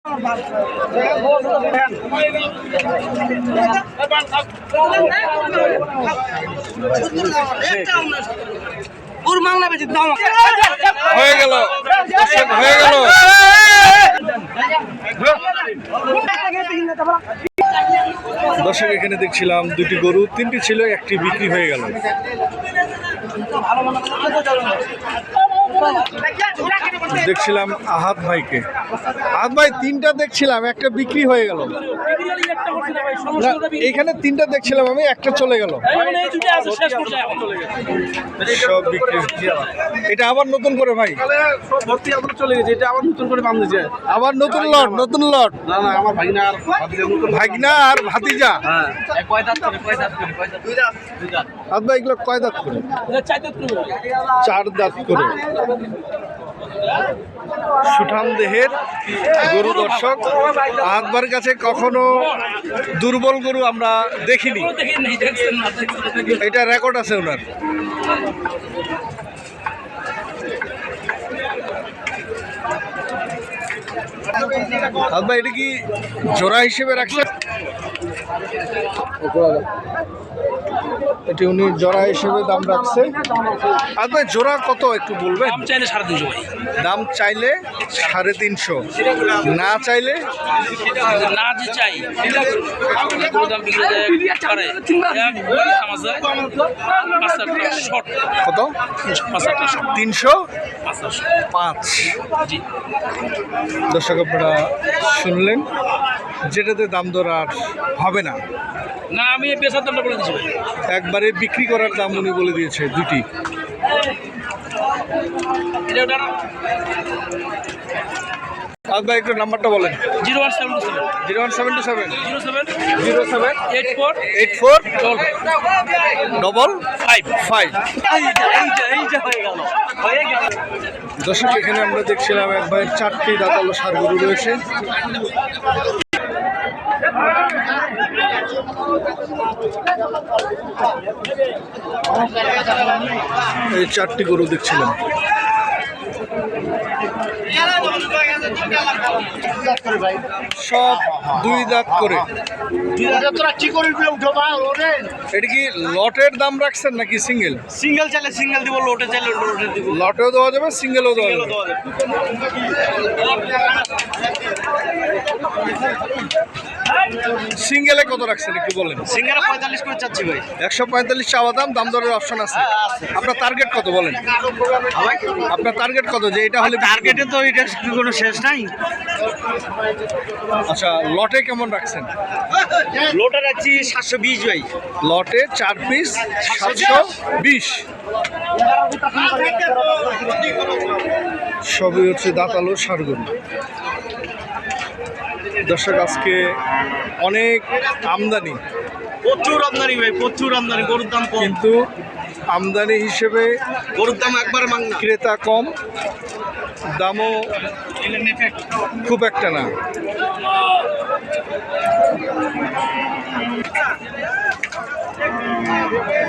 হয়ে গেল হয়ে গেল। দর্শক এখানে দেখছিলাম দুটি গরু, তিনটি ছিল, একটি বিক্রি হয়ে গেল। দেখছিলাম আহাদ ভাইকে। আহাদ ভাই, তিনটা দেখছিলাম, একটা বিক্রি হয়ে গেল। এখানে তিনটা দেখছিলাম আমি, একটা চলে গেল। সব বিক্রি। এটা আবার নতুন করে ভাই চলে গেছে, এটা আবার নতুন করে বাম দিয়েছে। আবার নতুন লট, নতুন লট। না না, আমার ভাগনা আর ভাতিজা। আহাদ ভাই, এগুলো কয় দাঁত করে? 4 দাঁত করে। সুঠাম দেহের গরু। দর্শক, আহাদবার কাছে কখনো দুর্বল গরু আমরা দেখিনি, এটা রেকর্ড আছে ওনার। আহাদ ভাই, এটা কি জোড়া হিসেবে রাখছেন? এটি উনি জোড়া হিসেবে দাম রাখছে। আর ভাই, জোড়া কত একটু বলবেন? দাম চাইলে 350 ভাই। দাম চাইলে 350, না চাইলে না যে চাই দাম বিক্রি যায় করে শর্ট। কত? 305। দর্শক, আপনারা শুনলেন, যেটাতে দাম দর আর হবে না। না, আমি পেশার দামটা বলে দিচ্ছি ভাই। একবারে বিক্রি করার দাম উনি বলে দিয়েছে দুটি। ভাই, একটু নাম্বারটা বলেন। 0177 01727 07 84 555। দর্শক, এখানে আমরা দেখছিলাম এক ভাইয়ের 4টি দাঁতালো ষাঁড় গরু রয়েছে। এই 4টি গরু দেখছিলাম। সব 2 দাঁত করে। এটা কি লটের দাম রাখছেন নাকি সিঙ্গেল? সিঙ্গেল চাইলে সিঙ্গেল দিব, লোটে চাইলে লোটে দিব। লটেও দেওয়া যাবে, সিঙ্গেলও দেওয়া যাবে। সিঙ্গেলে কত রাখছেন একটু বলেন? সিঙ্গেলে 45 করে চাচ্ছি ভাই। 145 চাওয়া দাম, দাম দরের অপশন আছে। আপনার টার্গেট কত বলেন? আপনার টার্গেট কত, যে এটা হলে? টার্গেটে তো এটা কোনো শেষ নাই। আচ্ছা, লটে কেমন রাখছেন? লোটে রাখছি 720 ভাই। লটে 4 পিস 720। সবই হচ্ছে দাঁতালো ষাঁড় গরু। দর্শক, আজকে অনেক আমদানি, প্রচুর আমদানি ভাই, প্রচুর আমদানি। গরুর দাম কম, কিন্তু আমদানি হিসেবে গরুর দাম একবার মাংনা। ক্রেতা কম, দামও খুব একটা না।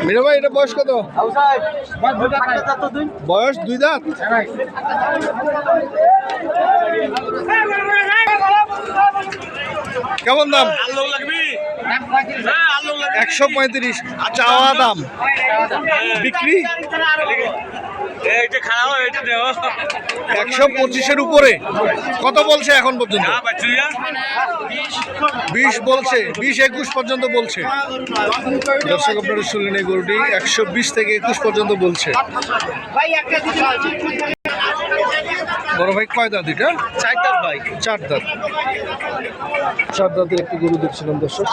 মিরা ভাই, এটা বয়স কত? বয়স 2 দাঁত। কেমন দাম? 135 চাওয়া দাম, বিক্রি 125-এর উপরে। কত বলছে এখন পর্যন্ত? 20 বলছে, 20-21 পর্যন্ত বলছে। দর্শক, আপনারা শুনলেন, এই গরুটি 120 থেকে 21 পর্যন্ত বলছে। বড় ভাই, কয় দাঁত এটা? 4 দাঁত ভাই। 4 দাঁত। 4 দাঁতের একটি গরু দেখছিলাম দর্শক।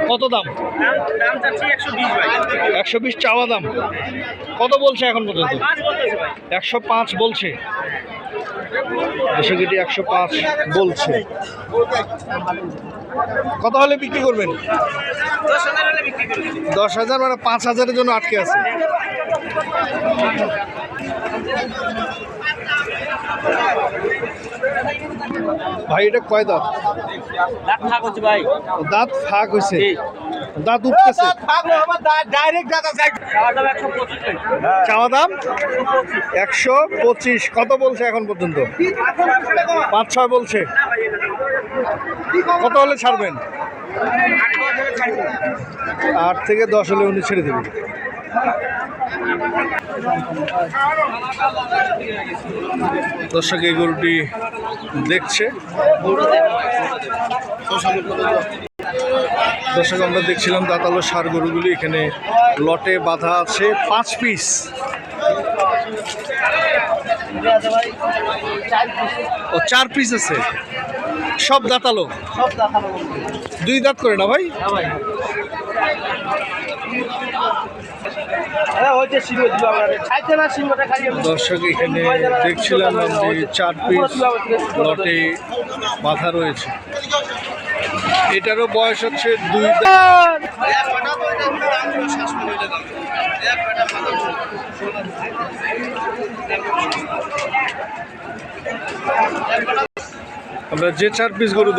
কত দাম? দাম চাচ্ছি 120 ভাই। 120 চাওয়া দাম। কত বলছে এখন পর্যন্ত? 105 বলছে। দর্শক, এটি 105 বলছে। কত হলে বিক্রি করবেন? 10,000 হলে বিক্রি করব। 10,000 মানে 5,000-এর জন্য আটকে আছে। ভাই, এটা কয় দাঁত? দাঁত ফাঁক হচ্ছে ভাই। দাঁত ফাঁক হয়েছে। দাঁত উঠতেছে। চাওয়া দাম 125। কত বলছে এখন পর্যন্ত? 5-6 বলছে। কত হলে ছাড়বেন? 8 থেকে 10 হলে উনি ছেড়ে দেবেন। দর্শক এই গরুটি দেখছে। দর্শক আমরা দেখছিলাম দাঁতালো ষাঁড় গরুগুলি এখানে লটে বাঁধা আছে 5 পিস। ও 4 পিস আছে, সব দাঁতালো। 2 দাঁত করে না ভাই? দর্শক এখানে দেখছিলাম যে 4 পিস লটে বাঁধা রয়েছে। এটারও বয়স হচ্ছে 2 দাঁত। আমরা যে 4 পিস গরু